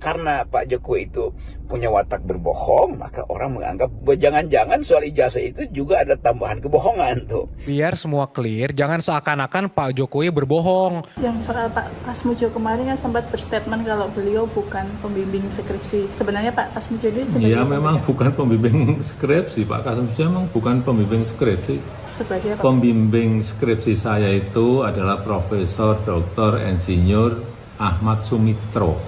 karena Pak Jokowi itu punya watak berbohong, maka orang menganggap jangan-jangan soal ijazah itu juga ada tambahan kebohongan tuh. Biar semua clear, jangan seakan-akan Pak Jokowi berbohong. Yang soal Pak Kasmujo kemarin kan sempat berstatement kalau beliau bukan pembimbing skripsi. Sebenarnya Pak Kasmujo ini sebagai memang bukan pembimbing skripsi. Pak Kasmujo memang bukan pembimbing skripsi. Sebagai apa? Pembimbing skripsi saya itu adalah Profesor Dr. Insinyur Ahmad Sumitro.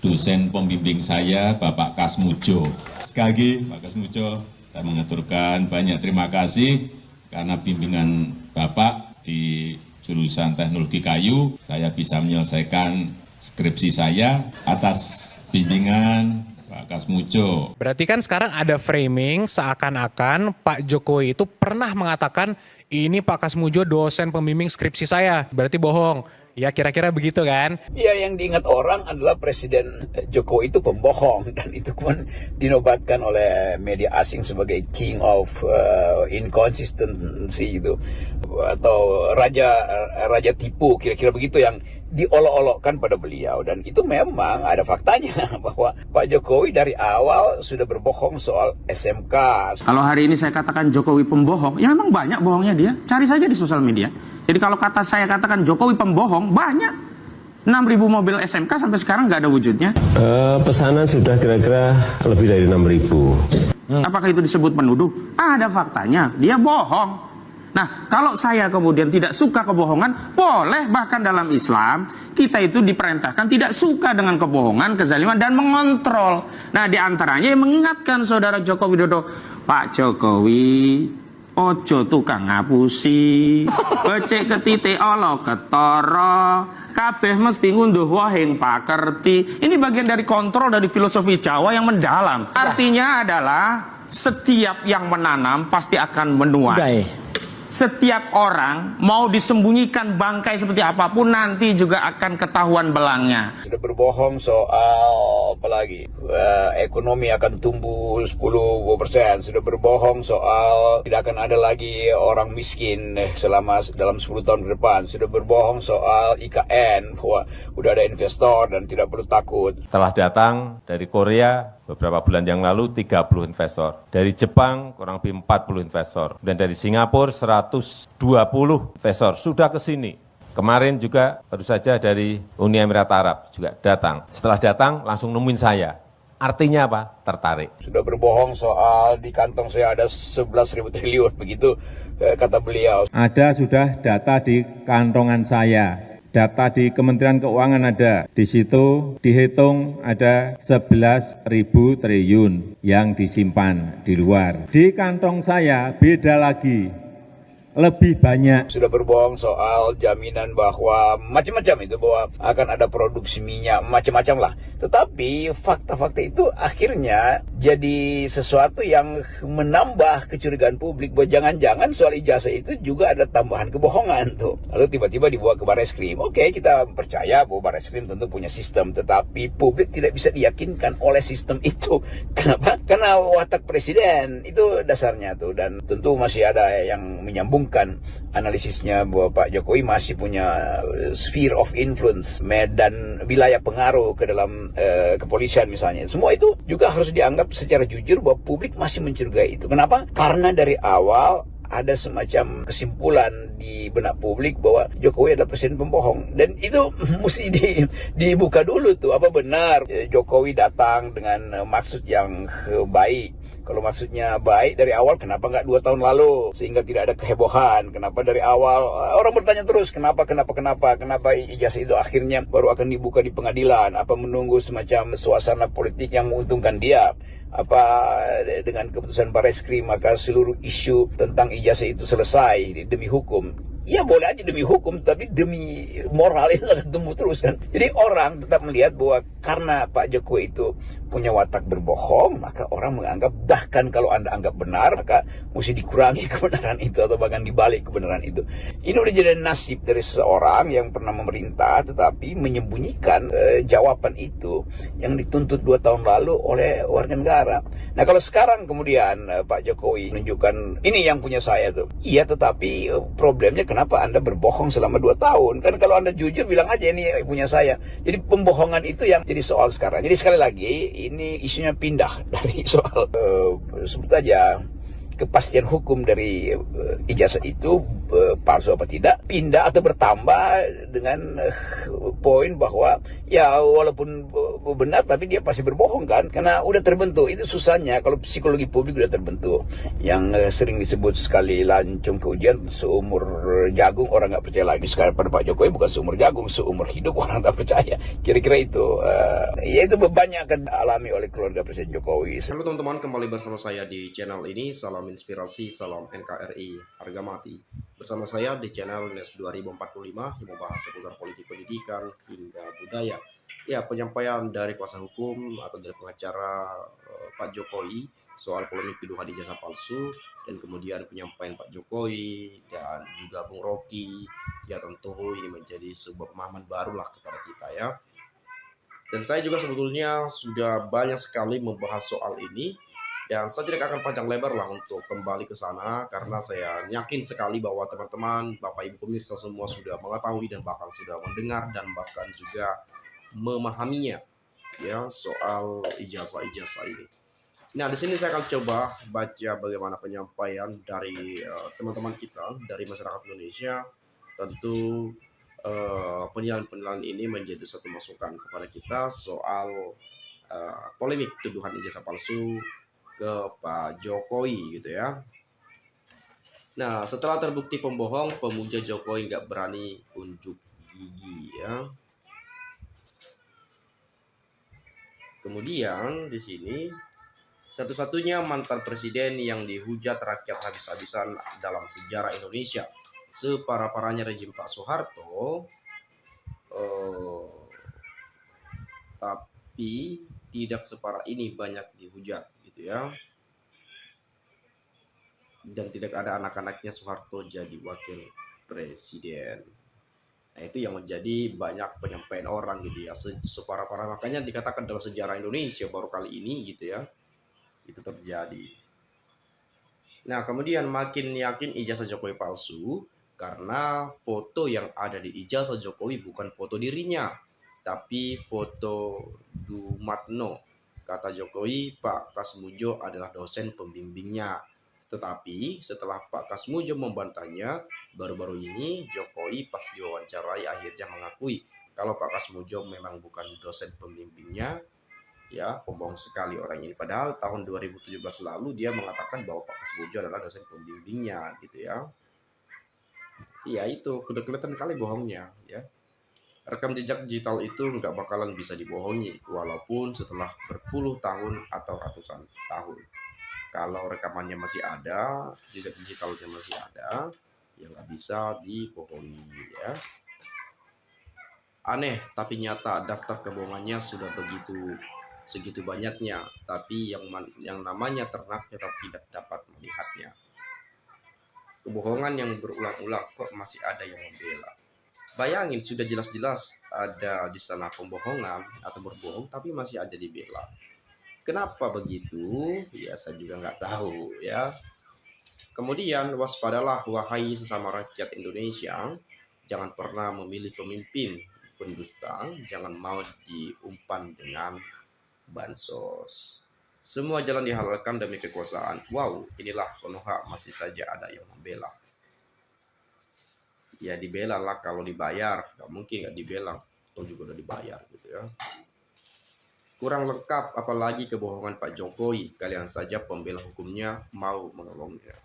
Dosen pembimbing saya Bapak Kasmujo. Sekali lagi Pak Kasmujo, saya mengaturkan banyak terima kasih karena bimbingan Bapak di jurusan teknologi kayu, saya bisa menyelesaikan skripsi saya atas bimbingan Pak Kasmujo. Berarti kan sekarang ada framing seakan-akan Pak Jokowi itu pernah mengatakan ini Pak Kasmujo dosen pembimbing skripsi saya. Berarti bohong. Ya kira-kira begitu kan? Ya, yang diingat orang adalah Presiden Jokowi itu pembohong, dan itu pun dinobatkan oleh media asing sebagai king of inconsistency itu, atau raja tipu, kira-kira begitu yang diolok-olokkan pada beliau. Dan itu memang ada faktanya bahwa Pak Jokowi dari awal sudah berbohong soal SMK. Kalau hari ini saya katakan Jokowi pembohong, ya memang banyak bohongnya dia. Cari saja di sosial media. Jadi kalau saya katakan Jokowi pembohong, banyak. 6.000 mobil SMK sampai sekarang nggak ada wujudnya. Pesanan sudah kira-kira lebih dari 6.000. Apakah itu disebut penuduh? Ada faktanya, dia bohong. Nah, kalau saya kemudian tidak suka kebohongan, boleh. Bahkan dalam Islam, kita itu diperintahkan tidak suka dengan kebohongan, kezaliman, dan mengontrol. Nah, diantaranya yang mengingatkan saudara Joko Widodo, Pak Jokowi, ojo tukang ngapusi, becek ketite olo ketara, kabeh mesti ngunduh wahing pakerti. Ini bagian dari kontrol dari filosofi Jawa yang mendalam. Artinya adalah setiap yang menanam pasti akan menuai. Setiap orang mau disembunyikan bangkai seperti apapun nanti juga akan ketahuan belangnya. Sudah berbohong soal apa lagi? Ekonomi akan tumbuh 10%. Sudah berbohong soal tidak akan ada lagi orang miskin dalam 10 tahun ke depan. Sudah berbohong soal IKN, bahwa udah ada investor dan tidak perlu takut. Telah datang dari Korea beberapa bulan yang lalu 30 investor. Dari Jepang kurang lebih 40 investor. Dan dari Singapura 120 investor sudah ke sini. Kemarin juga baru saja dari Uni Emirat Arab juga datang. Setelah datang langsung nemuin saya. Artinya apa? Tertarik. Sudah berbohong soal di kantong saya ada 11.000 triliun, begitu kata beliau. Ada sudah data di kantongan saya. Data di Kementerian Keuangan ada. Di situ dihitung ada 11.000 triliun yang disimpan di luar. Di kantong saya beda lagi. Lebih banyak. Sudah berbohong soal jaminan bahwa macam-macam itu, bahwa akan ada produksi minyak, macam-macam lah. Tetapi fakta-fakta itu akhirnya jadi sesuatu yang menambah kecurigaan publik bahwa jangan-jangan soal ijazah itu juga ada tambahan kebohongan tuh. Lalu tiba-tiba dibawa ke Barreskrim. Oke, kita percaya bahwa Barreskrim tentu punya sistem, tetapi publik tidak bisa diyakinkan oleh sistem itu. Kenapa? Karena watak presiden itu dasarnya tuh, dan tentu masih ada yang menyambung analisisnya bahwa Pak Jokowi masih punya sphere of influence, medan wilayah pengaruh ke dalam kepolisian misalnya. Semua itu juga harus dianggap secara jujur bahwa publik masih mencurigai itu. Kenapa? Karena dari awal ada semacam kesimpulan di benak publik bahwa Jokowi adalah presiden pembohong, dan itu mesti dibuka dulu tuh, apa benar Jokowi datang dengan maksud yang baik. Kalau maksudnya baik dari awal, kenapa nggak 2 tahun lalu sehingga tidak ada kehebohan? Kenapa dari awal orang bertanya terus kenapa ijazah itu akhirnya baru akan dibuka di pengadilan? Apa menunggu semacam suasana politik yang menguntungkan dia? Apa dengan keputusan Barreskrim maka seluruh isu tentang ijazah itu selesai demi hukum? Ya boleh aja demi hukum, tapi demi moral itu akan tumbuh terus kan. Jadi orang tetap melihat bahwa karena Pak Jokowi itu punya watak berbohong, maka orang menganggap bahkan kalau Anda anggap benar, maka mesti dikurangi kebenaran itu atau bahkan dibalik kebenaran itu. Ini udah jadi nasib dari seseorang yang pernah memerintah tetapi menyembunyikan jawaban itu yang dituntut 2 tahun lalu oleh warga negara. Nah kalau sekarang kemudian Pak Jokowi menunjukkan ini yang punya saya tuh. Iya, tetapi problemnya kenapa Anda berbohong selama 2 tahun? Kan kalau Anda jujur bilang aja ini punya saya. Jadi pembohongan itu yang jadi soal sekarang. Jadi sekali lagi ini isunya pindah dari soal sebut aja kepastian hukum dari ijazah itu palsu apa tidak, pindah atau bertambah dengan poin bahwa ya walaupun benar tapi dia pasti berbohong kan, karena udah terbentuk. Itu susahnya kalau psikologi publik udah terbentuk, yang sering disebut sekali lancung ke ujian seumur jagung orang nggak percaya lagi. Sekarang pada Pak Jokowi bukan seumur jagung, seumur hidup orang tak percaya, kira-kira itu. Ya itu bebannya akan alami oleh keluarga Presiden Jokowi. Halo teman-teman, kembali bersama saya di channel ini. Salam inspirasi, salam NKRI, harga mati. Bersama saya di channel NES 2045 yang membahas seputar politik pendidikan hingga budaya. Ya, penyampaian dari kuasa hukum atau dari pengacara Pak Jokowi soal polemik tuduhan ijazah palsu, dan kemudian penyampaian Pak Jokowi dan juga Bung Rocky. Ya tentu ini menjadi sebuah pemahaman barulah kepada kita ya. Dan saya juga sebetulnya sudah banyak sekali membahas soal ini, dan saya tidak akan panjang lebar lah untuk kembali ke sana, karena saya yakin sekali bahwa teman-teman, Bapak Ibu pemirsa semua sudah mengetahui dan bahkan sudah mendengar dan bahkan juga memahaminya ya soal ijazah-ijazah ini. Nah, di sini saya akan coba baca bagaimana penyampaian dari teman-teman kita dari masyarakat Indonesia. Tentu penilaian-penilaian ini menjadi satu masukan kepada kita soal polemik tuduhan ijazah palsu ke Pak Jokowi gitu ya. Nah, setelah terbukti pembohong, pemuja Jokowi nggak berani unjuk gigi ya. Kemudian di sini satu-satunya mantan presiden yang dihujat rakyat habis-habisan dalam sejarah Indonesia. Separah-parahnya rejim Pak Soeharto, tapi tidak separah ini banyak dihujat gitu ya. Dan tidak ada anak-anaknya Soeharto jadi wakil presiden. Nah, itu yang menjadi banyak penyampaian orang gitu ya. Separah-parah, makanya dikatakan dalam sejarah Indonesia baru kali ini gitu ya itu terjadi. Nah, kemudian makin yakin ijazah Jokowi palsu karena foto yang ada di ijazah Jokowi bukan foto dirinya, tapi foto Dumatno. Kata Jokowi, Pak Kasmujo adalah dosen pembimbingnya. Tetapi setelah Pak Kasmujo membantahnya, baru-baru ini Jokowi pas diwawancarai akhirnya mengakui kalau Pak Kasmujo memang bukan dosen pembimbingnya. Ya, pembohong sekali orang ini. Padahal tahun 2017 lalu dia mengatakan bahwa Pak Kasmujo adalah dosen pembimbingnya gitu ya. Iya itu, udah kelihatan kali bohongnya ya. Rekam jejak digital itu nggak bakalan bisa dibohongi walaupun setelah berpuluh tahun atau ratusan tahun. Kalau rekamannya masih ada, jejak digitalnya masih ada, ya nggak bisa dibohongi ya. Aneh tapi nyata, daftar kebohongannya sudah segitu banyaknya, tapi yang namanya ternak tetap tidak dapat melihatnya. Kebohongan yang berulang-ulang kok masih ada yang membela. Bayangin, sudah jelas-jelas ada di sana pembohongan atau berbohong, tapi masih aja dibela. Kenapa begitu? Ya saya juga nggak tahu ya. Kemudian waspadalah wahai sesama rakyat Indonesia, jangan pernah memilih pemimpin pendusta, jangan mau diumpan dengan bansos. Semua jalan dihalalkan demi kekuasaan. Wow, inilah Konoha masih saja ada yang membela. Ya dibela lah kalau dibayar, nggak mungkin nggak dibela, atau juga udah dibayar gitu ya. Kurang lengkap apalagi kebohongan Pak Jokowi, kalian saja pembela hukumnya mau menolongnya.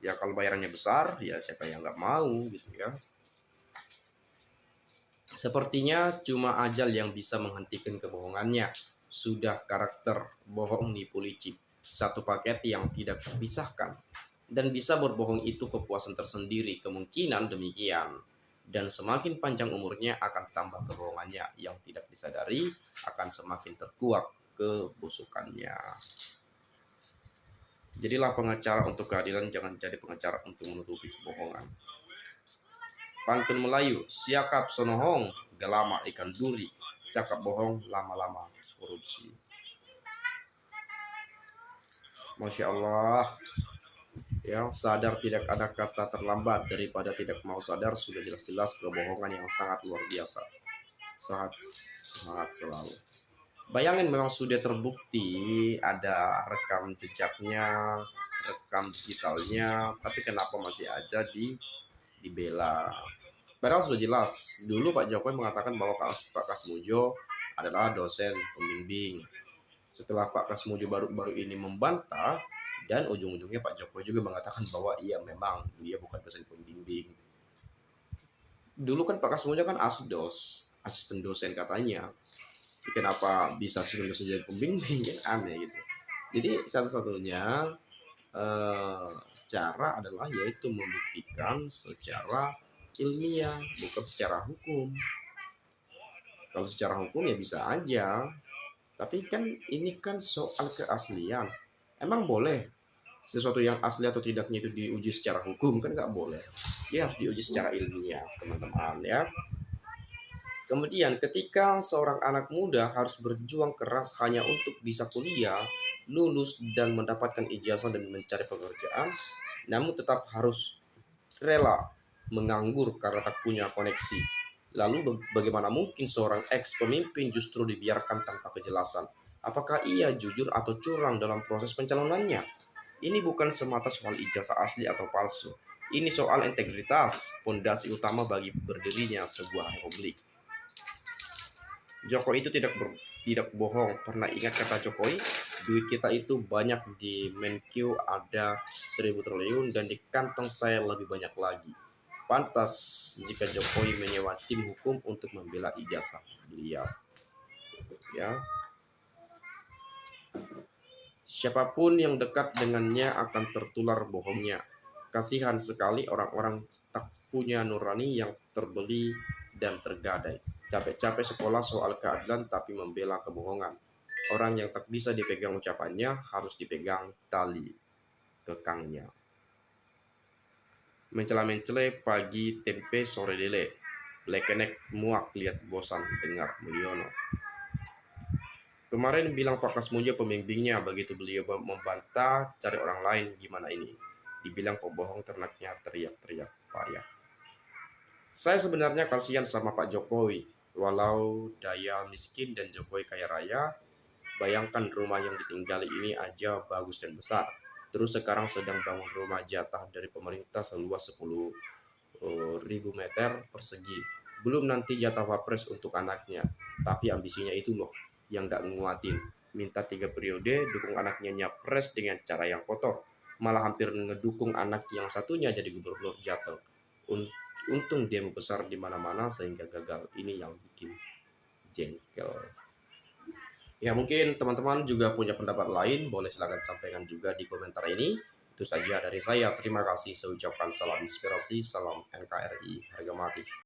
Ya kalau bayarannya besar, ya siapa yang nggak mau gitu ya. Sepertinya cuma ajal yang bisa menghentikan kebohongannya. Sudah karakter bohong nipu licik, satu paket yang tidak terpisahkan. Dan bisa berbohong itu kepuasan tersendiri, kemungkinan demikian. Dan semakin panjang umurnya akan tambah kebohongannya yang tidak disadari, akan semakin terkuak kebusukannya. Jadilah pengacara untuk keadilan, jangan jadi pengacara untuk menutupi kebohongan. Pantun Melayu, siakap sonohong, gelama ikan duri, cakap bohong, lama-lama korupsi. Masya Allah. Ya, sadar tidak ada kata terlambat, daripada tidak mau sadar. Sudah jelas-jelas kebohongan yang sangat luar biasa. Sangat selalu. Bayangin, memang sudah terbukti ada rekam jejaknya, rekam digitalnya, tapi kenapa masih ada dibela? Padahal sudah jelas. Dulu Pak Jokowi mengatakan bahwa Pak Kasmujo adalah dosen pembimbing. Setelah Pak Kasmujo baru ini membantah, dan ujung-ujungnya Pak Jokowi juga mengatakan bahwa iya, memang dia bukan dosen pembimbing. Dulu kan Pak Kasmujo kan asdos, asisten dosen katanya. Kenapa bisa asisten dosen jadi pembimbing? Kan aneh gitu. Jadi satu-satunya cara adalah yaitu membuktikan secara ilmiah, bukan secara hukum. Kalau secara hukum ya bisa aja, tapi kan ini kan soal keaslian. Emang boleh sesuatu yang asli atau tidaknya itu diuji secara hukum? Kan nggak boleh. Dia harus diuji secara ilmiah, teman-teman ya. Kemudian ketika seorang anak muda harus berjuang keras hanya untuk bisa kuliah, lulus dan mendapatkan ijazah dan mencari pekerjaan, namun tetap harus rela menganggur karena tak punya koneksi. Lalu bagaimana mungkin seorang ex pemimpin justru dibiarkan tanpa kejelasan? Apakah ia jujur atau curang dalam proses pencalonannya? Ini bukan semata soal ijazah asli atau palsu. Ini soal integritas, pondasi utama bagi berdirinya sebuah republik. Jokowi itu tidak bohong. Pernah ingat kata Jokowi? Duit kita itu banyak, di Menkyu ada 1.000 triliun dan di kantong saya lebih banyak lagi. Pantas jika Jokowi menyewa tim hukum untuk membela ijazah beliau. Ya. Siapapun yang dekat dengannya akan tertular bohongnya. Kasihan sekali orang-orang tak punya nurani yang terbeli dan tergadai. Capek-capek sekolah soal keadilan tapi membela kebohongan. Orang yang tak bisa dipegang ucapannya harus dipegang tali kekangnya. Mencela-mencele pagi tempe sore lele. Blekenek muak lihat bosan dengar Mulyono. Kemarin bilang Pak Kasmujo pembimbingnya, begitu beliau membantah cari orang lain, gimana ini? Dibilang pembohong, ternaknya teriak-teriak payah. Saya sebenarnya kasihan sama Pak Jokowi. Walau daya miskin dan Jokowi kaya raya, bayangkan rumah yang ditinggali ini aja bagus dan besar. Terus sekarang sedang bangun rumah jatah dari pemerintah seluas 10.000 meter persegi. Belum nanti jatah wapres untuk anaknya. Tapi ambisinya itu loh yang gak nguatin. Minta 3 periode, dukung anaknya nyapres dengan cara yang kotor. Malah hampir ngedukung anak yang satunya jadi gubernur Jateng. Untung demo besar di mana-mana sehingga gagal. Ini yang bikin jengkel. Ya, mungkin teman-teman juga punya pendapat lain, boleh silahkan sampaikan juga di komentar ini. Itu saja dari saya. Terima kasih. Saya ucapkan salam inspirasi, salam NKRI, harga mati.